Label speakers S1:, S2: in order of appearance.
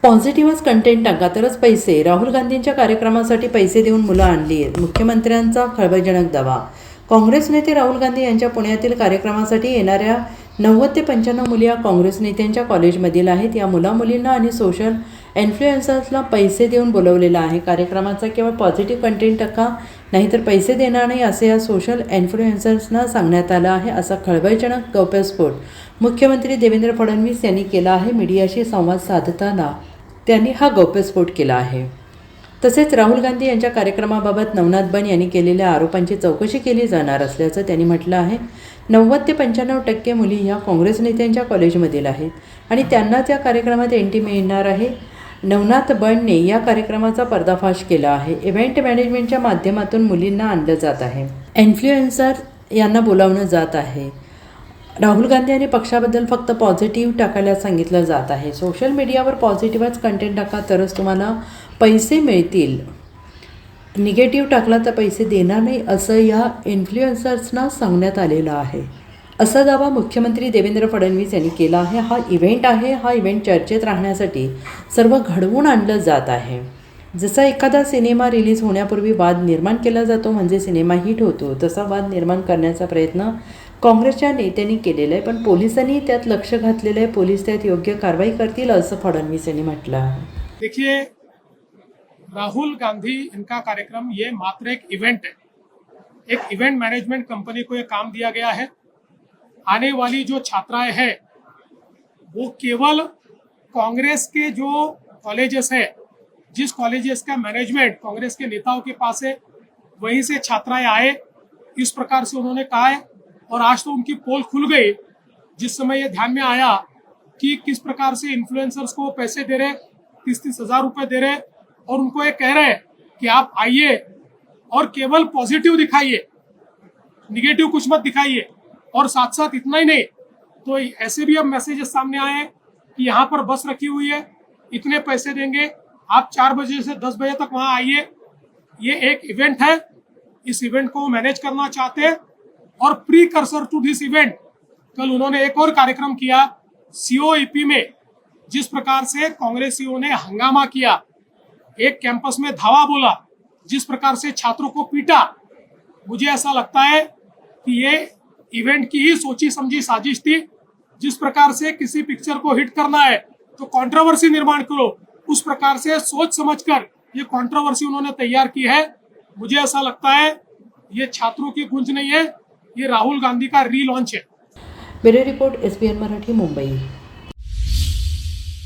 S1: पॉझिटिव्हच content टाका तरच पैसे. राहुल गांधींच्या कार्यक्रमासाठी पैसे देऊन मुलं आणली आहेत. मुख्यमंत्र्यांचा खळबळजनक दावा. काँग्रेस नेते राहुल गांधी यांच्या पुण्यातील कार्यक्रमासाठी येणाऱ्या 90 ते 95 मुली या काँग्रेस नेत्यांच्या कॉलेजमधील आहेत. या मुलामुलींना आणि सोशल इन्फ्लुएन्सर्सला पैसे देऊन बोलवलेलं आहे. कार्यक्रमाचा केवळ पॉझिटिव्ह कंटेंट टाका, नाहीतर पैसे देणार नाही असे या सोशल इन्फ्लुएन्सर्सना सांगण्यात आलं आहे. असा खळबळजनक गौप्यस्फोट मुख्यमंत्री देवेंद्र फडणवीस यांनी केला आहे. मीडियाशी संवाद साधताना त्यांनी हा गौप्यस्फोट केला आहे. तसेच राहुल गांधी यांच्या कार्यक्रमाबाबत नवनाथ बन यांनी केलेल्या आरोपांची चौकशी केली जाणार असल्याचं त्यांनी म्हटलं आहे. 90 ते 95% मुली ह्या काँग्रेस नेत्यांच्या कॉलेजमधील आहेत आणि त्यांना त्या कार्यक्रमात एंट्री मिळणार आहे. नवनाथ बनने या कार्यक्रमाचा पर्दाफाश केला आहे. इव्हेंट मॅनेजमेंटच्या माध्यमातून मुलींना आणलं जात आहे. इन्फ्लुएन्सर यांना बोलावणं जात आहे. राहुल गांधी यांनी पक्षाबद्दल फक्त पॉझिटिव्ह टाकायला सांगितलं जात आहे. सोशल मीडियावर पॉझिटिव्हच कंटेंट टाका तरच तुम्हाला पैसे मिळतील. निगेटिव्ह टाकला तर पैसे देणार नाही असं या इन्फ्लुएन्सर्सना सांगण्यात आलेलं आहे. असा दावा मुख्यमंत्री देवेंद्र फडणवीस यांनी केला आहे. हा इव्हेंट आहे. हा इव्हेंट चर्चेत राहण्यासाठी सर्व घडवून आणलं जात आहे. जसा एखादा सिनेमा रिलीज होण्यापूर्वी वाद निर्माण केला जातो म्हणजे सिनेमा हिट होतो, तसा वाद निर्माण करण्याचा प्रयत्न काँग्रेसच्या नेत्यांनी केलेला आहे. पण पोलिसांनी त्यात लक्ष घातलेलं आहे. पोलीस त्यात योग्य कारवाई करतील असं फडणवीस यांनी म्हटलं आहे.
S2: देखिए, राहुल गांधी इनका कार्यक्रम ये मात्र एक इवेंट है. एक इवेंट मैनेजमेंट कंपनी को ये काम दिया गया है. आने वाली जो छात्राएं हैं वो केवल कांग्रेस के जो कॉलेजेस है, जिस कॉलेजेस का मैनेजमेंट कांग्रेस के नेताओं के पास है, वहीं से छात्राएं आए, इस प्रकार से उन्होंने कहा है. और आज तो उनकी पोल खुल गई जिस समय ये ध्यान में आया कि किस प्रकार से इन्फ्लुएंसर्स को पैसे दे रहे, 30-30 हजार रुपए दे रहे और उनको ये कह रहे कि आप आइए और केवल पॉजिटिव दिखाइए, निगेटिव कुछ मत दिखाइए. और साथ साथ इतना ही नहीं, तो ऐसे भी अब मैसेजेस सामने आए हैं कि यहाँ पर बस रखी हुई है, इतने पैसे देंगे, आप 4 बजे से 10 बजे तक वहां आइए. ये एक इवेंट है. इस इवेंट को मैनेज करना चाहते हैं. और प्रीकर्सर टू दिस इवेंट कल उन्होंने एक और कार्यक्रम किया सीओईपी में. जिस प्रकार से कांग्रेसियों ने हंगामा किया, एक कैंपस में धावा बोला, जिस प्रकार से छात्रों को पीटा, मुझे ऐसा लगता है कि ये इवेंट की ही सोची समझी साजिश थी. जिस प्रकार से किसी पिक्चर को हिट करना है तो कंट्रोवर्सी निर्माण करो, उस प्रकार से सोच समझकर ये कंट्रोवर्सी उन्होंने तैयार की है. मुझे ऐसा लगता है ये छात्रों की गुंज नहीं है, ये राहुल गांधी का रीलॉन्च है.
S1: Bureau report SBN Marathi, Mumbai.